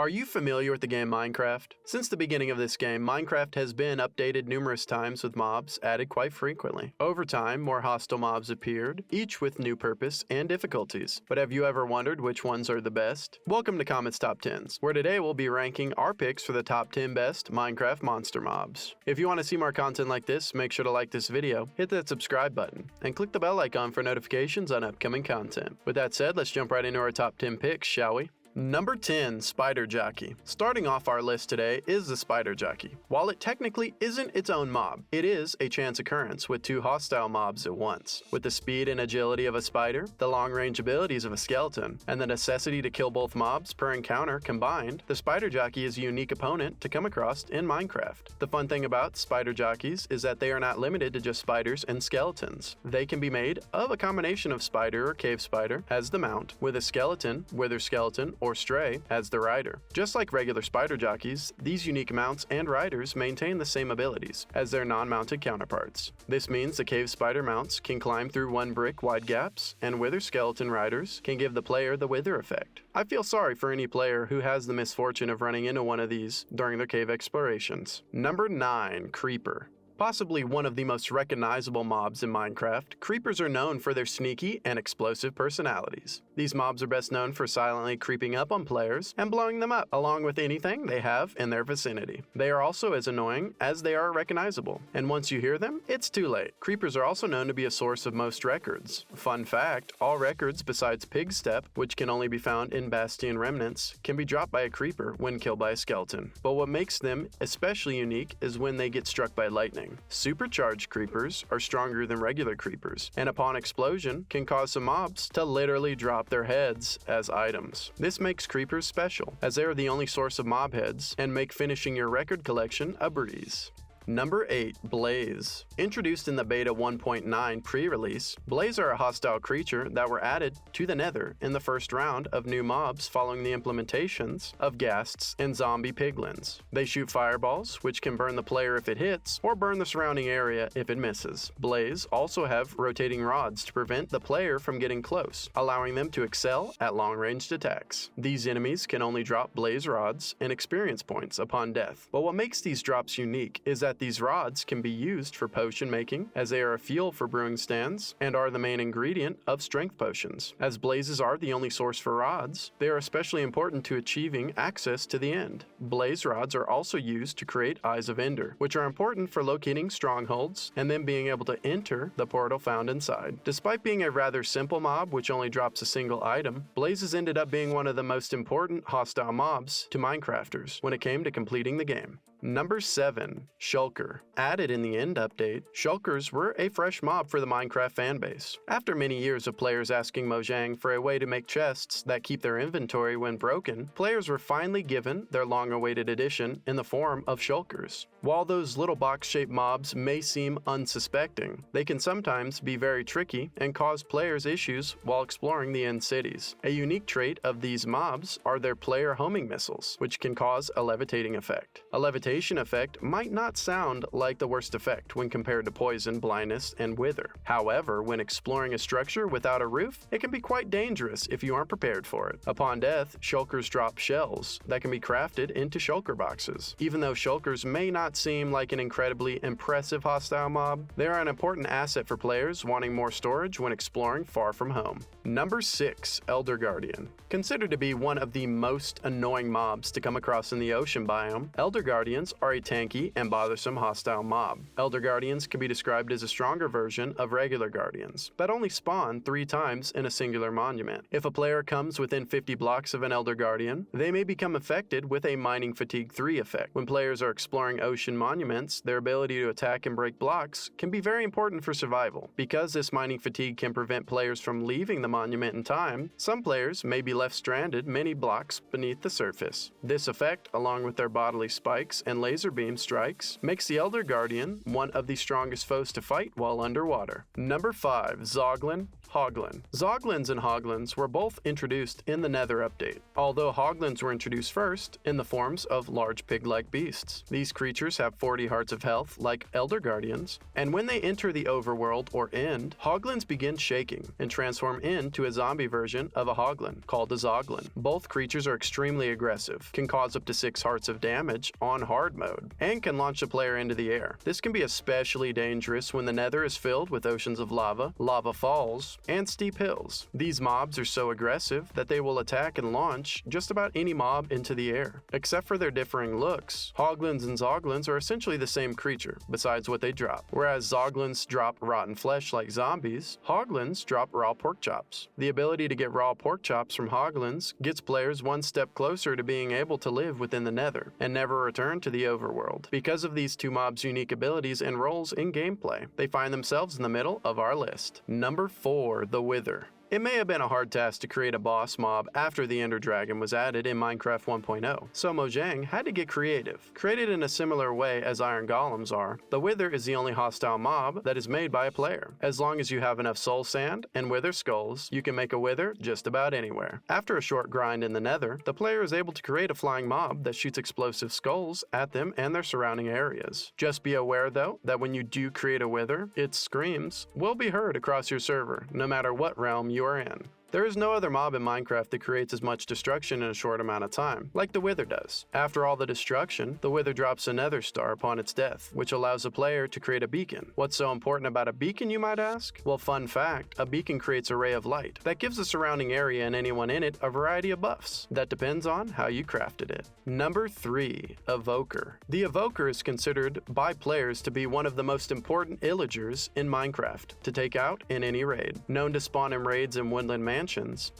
Are you familiar with the game Minecraft? Since the beginning of this game, Minecraft has been updated numerous times with mobs added quite frequently. Over time, more hostile mobs appeared, each with new purpose and difficulties. But have you ever wondered which ones are the best? Welcome to Comet's Top 10s, where today we'll be ranking our picks for the top 10 best Minecraft monster mobs. If you want to see more content like this, make sure to like this video, hit that subscribe button, and click the bell icon for notifications on upcoming content. With that said, let's jump right into our top 10 picks, shall we? Number 10, Spider Jockey. Starting off our list today is the Spider Jockey. While it technically isn't its own mob, it is a chance occurrence with two hostile mobs at once. With the speed and agility of a spider, the long-range abilities of a skeleton, and the necessity to kill both mobs per encounter combined, the Spider Jockey is a unique opponent to come across in Minecraft. The fun thing about Spider Jockeys is that they are not limited to just spiders and skeletons. They can be made of a combination of spider or cave spider as the mount, with a skeleton, wither skeleton, or stray as the rider. Just like regular spider jockeys, these unique mounts and riders maintain the same abilities as their non-mounted counterparts. This means the cave spider mounts can climb through 1 brick wide gaps, and wither skeleton riders can give the player the wither effect. I feel sorry for any player who has the misfortune of running into one of these during their cave explorations. Number 9, Creeper. Possibly one of the most recognizable mobs in Minecraft, creepers are known for their sneaky and explosive personalities. These mobs are best known for silently creeping up on players and blowing them up, along with anything they have in their vicinity. They are also as annoying as they are recognizable, and once you hear them, it's too late. Creepers are also known to be a source of most records. Fun fact, all records besides Pig Step, which can only be found in Bastion remnants, can be dropped by a creeper when killed by a skeleton. But what makes them especially unique is when they get struck by lightning. Supercharged creepers are stronger than regular creepers, and upon explosion can cause some mobs to literally drop their heads as items. This makes creepers special, as they are the only source of mob heads and make finishing your record collection a breeze. Number 8, Blaze. Introduced in the Beta 1.9 pre-release, Blaze are a hostile creature that were added to the Nether in the first round of new mobs following the implementations of ghasts and zombie piglins. They shoot fireballs, which can burn the player if it hits, or burn the surrounding area if it misses. Blaze also have rotating rods to prevent the player from getting close, allowing them to excel at long-ranged attacks. These enemies can only drop Blaze rods and experience points upon death, but what makes these drops unique is that these rods can be used for potion making, as they are a fuel for brewing stands and are the main ingredient of strength potions. As blazes are the only source for rods, they are especially important to achieving access to the end. Blaze rods are also used to create Eyes of Ender, which are important for locating strongholds and then being able to enter the portal found inside. Despite being a rather simple mob which only drops a single item, blazes ended up being one of the most important hostile mobs to Minecrafters when it came to completing the game. Number 7, Shulker. Added in the end update, Shulkers were a fresh mob for the Minecraft fanbase. After many years of players asking Mojang for a way to make chests that keep their inventory when broken, players were finally given their long-awaited addition in the form of Shulkers. While those little box-shaped mobs may seem unsuspecting, they can sometimes be very tricky and cause players issues while exploring the end cities. A unique trait of these mobs are their player homing missiles, which can cause a levitating effect. A levitation effect might not sound like the worst effect when compared to poison, blindness, and wither. However, when exploring a structure without a roof, it can be quite dangerous if you aren't prepared for it. Upon death, Shulkers drop shells that can be crafted into Shulker boxes. Even though Shulkers may not seem like an incredibly impressive hostile mob, they are an important asset for players wanting more storage when exploring far from home. Number 6, Elder Guardian. Considered to be one of the most annoying mobs to come across in the ocean biome, Elder Guardians are a tanky and bothersome hostile mob. Elder Guardians can be described as a stronger version of regular Guardians, but only spawn 3 times in a singular monument. If a player comes within 50 blocks of an Elder Guardian, they may become affected with a Mining Fatigue 3 effect. When players are exploring ocean monuments, their ability to attack and break blocks can be very important for survival. Because this Mining Fatigue can prevent players from leaving the monument in time, some players may be left stranded many blocks beneath the surface. This effect, along with their bodily spikes and and laser beam strikes makes the Elder Guardian one of the strongest foes to fight while underwater. Number 5. Zoglin, Hoglin. Zoglins and Hoglins were both introduced in the Nether update, although Hoglins were introduced first in the forms of large pig-like beasts. These creatures have 40 hearts of health like Elder Guardians, and when they enter the overworld or end, Hoglins begin shaking and transform into a zombie version of a Hoglin called a Zoglin. Both creatures are extremely aggressive, can cause up to 6 hearts of damage on hard mode, and can launch a player into the air. This can be especially dangerous when the Nether is filled with oceans of lava, lava falls, and steep hills. These mobs are so aggressive that they will attack and launch just about any mob into the air. Except for their differing looks, Hoglins and Zoglins are essentially the same creature, besides what they drop. Whereas Zoglins drop rotten flesh like zombies, Hoglins drop raw pork chops. The ability to get raw pork chops from Hoglins gets players one step closer to being able to live within the Nether and never return to the overworld. Because of these two mobs' unique abilities and roles in gameplay, they find themselves in the middle of our list. Number 4. The Wither. It may have been a hard task to create a boss mob after the Ender Dragon was added in Minecraft 1.0, so Mojang had to get creative. Created in a similar way as Iron Golems are, the Wither is the only hostile mob that is made by a player. As long as you have enough soul sand and Wither skulls, you can make a Wither just about anywhere. After a short grind in the Nether, the player is able to create a flying mob that shoots explosive skulls at them and their surrounding areas. Just be aware though, that when you do create a Wither, its screams will be heard across your server, no matter what realm you are in. There is no other mob in Minecraft that creates as much destruction in a short amount of time, like the Wither does. After all the destruction, the Wither drops a Nether star upon its death, which allows the player to create a beacon. What's so important about a beacon, you might ask? Well, fun fact, a beacon creates a ray of light that gives the surrounding area and anyone in it a variety of buffs. That depends on how you crafted it. Number 3. Evoker. The Evoker is considered by players to be one of the most important illagers in Minecraft to take out in any raid. Known to spawn in raids in Woodland Mansions,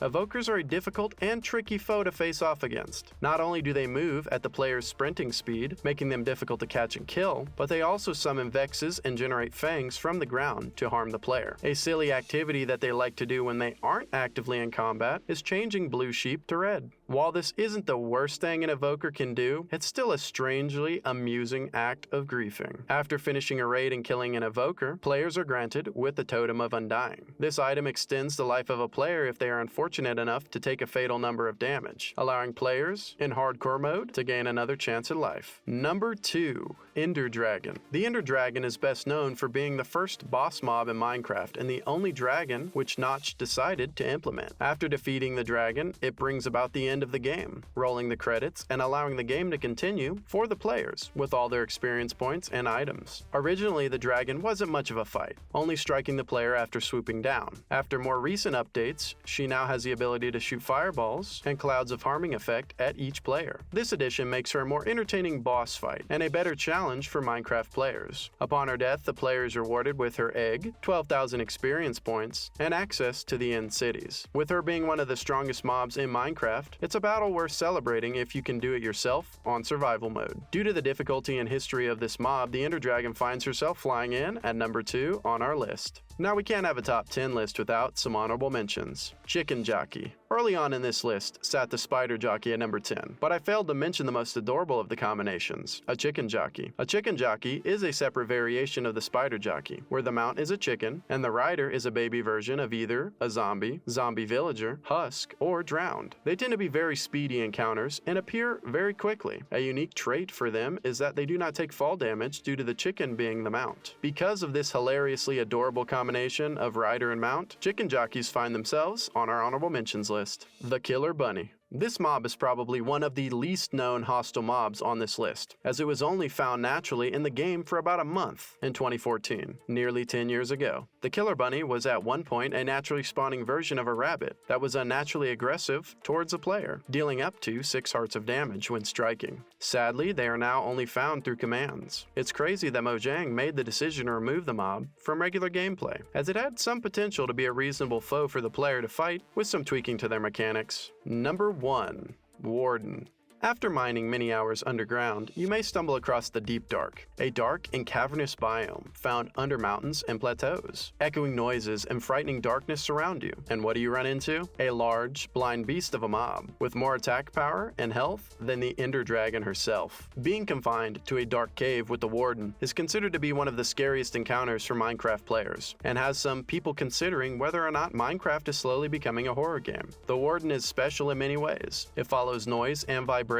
Evokers are a difficult and tricky foe to face off against. Not only do they move at the player's sprinting speed, making them difficult to catch and kill, but they also summon Vexes and generate fangs from the ground to harm the player. A silly activity that they like to do when they aren't actively in combat is changing blue sheep to red. While this isn't the worst thing an Evoker can do, it's still a strangely amusing act of griefing. After finishing a raid and killing an Evoker, players are granted with the Totem of Undying. This item extends the life of a player if they are unfortunate enough to take a fatal number of damage, allowing players in hardcore mode to gain another chance at life. Number 2. Ender Dragon. The Ender Dragon is best known for being the first boss mob in Minecraft and the only dragon which Notch decided to implement. After defeating the dragon, it brings about the end of the game, rolling the credits and allowing the game to continue for the players with all their experience points and items. Originally, the dragon wasn't much of a fight, only striking the player after swooping down. After more recent updates, she now has the ability to shoot fireballs and clouds of harming effect at each player. This addition makes her a more entertaining boss fight and a better challenge for Minecraft players. Upon her death, the player is rewarded with her egg, 12,000 experience points, and access to the end cities. With her being one of the strongest mobs in Minecraft, it's a battle worth celebrating if you can do it yourself on survival mode. Due to the difficulty and history of this mob, the Ender Dragon finds herself flying in at number 2 on our list. Now we can't have a top 10 list without some honorable mentions. Chicken Jockey. Early on in this list sat the Spider Jockey at number 10, but I failed to mention the most adorable of the combinations, a Chicken Jockey. A Chicken Jockey is a separate variation of the Spider Jockey, where the mount is a chicken and the rider is a baby version of either a zombie, zombie villager, husk, or drowned. They tend to be very speedy encounters and appear very quickly. A unique trait for them is that they do not take fall damage due to the chicken being the mount. Because of this hilariously adorable combination of rider and mount, Chicken Jockeys find themselves on our honorable mentions list. The Killer Bunny. This mob is probably one of the least known hostile mobs on this list, as it was only found naturally in the game for about a month in 2014, nearly 10 years ago. The Killer Bunny was at one point a naturally spawning version of a rabbit that was unnaturally aggressive towards a player, dealing up to 6 hearts of damage when striking. Sadly, they are now only found through commands. It's crazy that Mojang made the decision to remove the mob from regular gameplay, as it had some potential to be a reasonable foe for the player to fight with some tweaking to their mechanics. Number 1. Warden. After mining many hours underground, you may stumble across the Deep Dark, a dark and cavernous biome found under mountains and plateaus. Echoing noises and frightening darkness surround you, and what do you run into? A large, blind beast of a mob, with more attack power and health than the Ender Dragon herself. Being confined to a dark cave with the Warden is considered to be one of the scariest encounters for Minecraft players, and has some people considering whether or not Minecraft is slowly becoming a horror game. The Warden is special in many ways. It follows noise and vibrations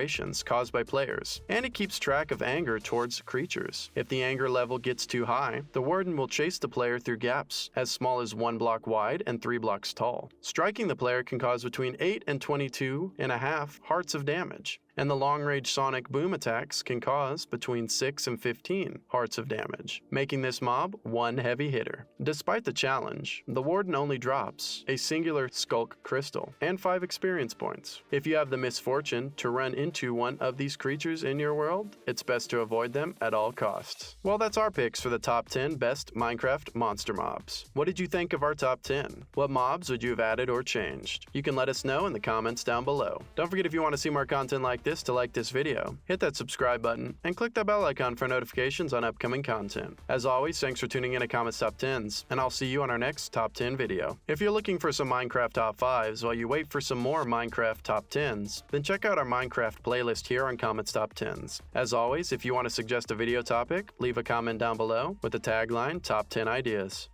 caused by players, and it keeps track of anger towards creatures. If the anger level gets too high, the Warden will chase the player through gaps as small as 1 block wide and 3 blocks tall. Striking the player can cause between 8 and 22.5 hearts of damage, and the long-range sonic boom attacks can cause between 6 and 15 hearts of damage, making this mob one heavy hitter. Despite the challenge, the Warden only drops a singular Skulk Crystal and 5 experience points. If you have the misfortune to run into one of these creatures in your world, it's best to avoid them at all costs. Well, that's our picks for the top 10 best Minecraft monster mobs. What did you think of our top 10? What mobs would you have added or changed? You can let us know in the comments down below. Don't forget, if you want to see more content like this, to like this video, hit that subscribe button and click that bell icon for notifications on upcoming content. As always, thanks for tuning in to Comet's Top 10s, and I'll see you on our next Top 10 video. If you're looking for some Minecraft Top 5s while you wait for some more Minecraft Top 10s, then check out our Minecraft playlist here on Comet's Top 10s. As always, if you want to suggest a video topic, leave a comment down below with the tagline Top 10 Ideas.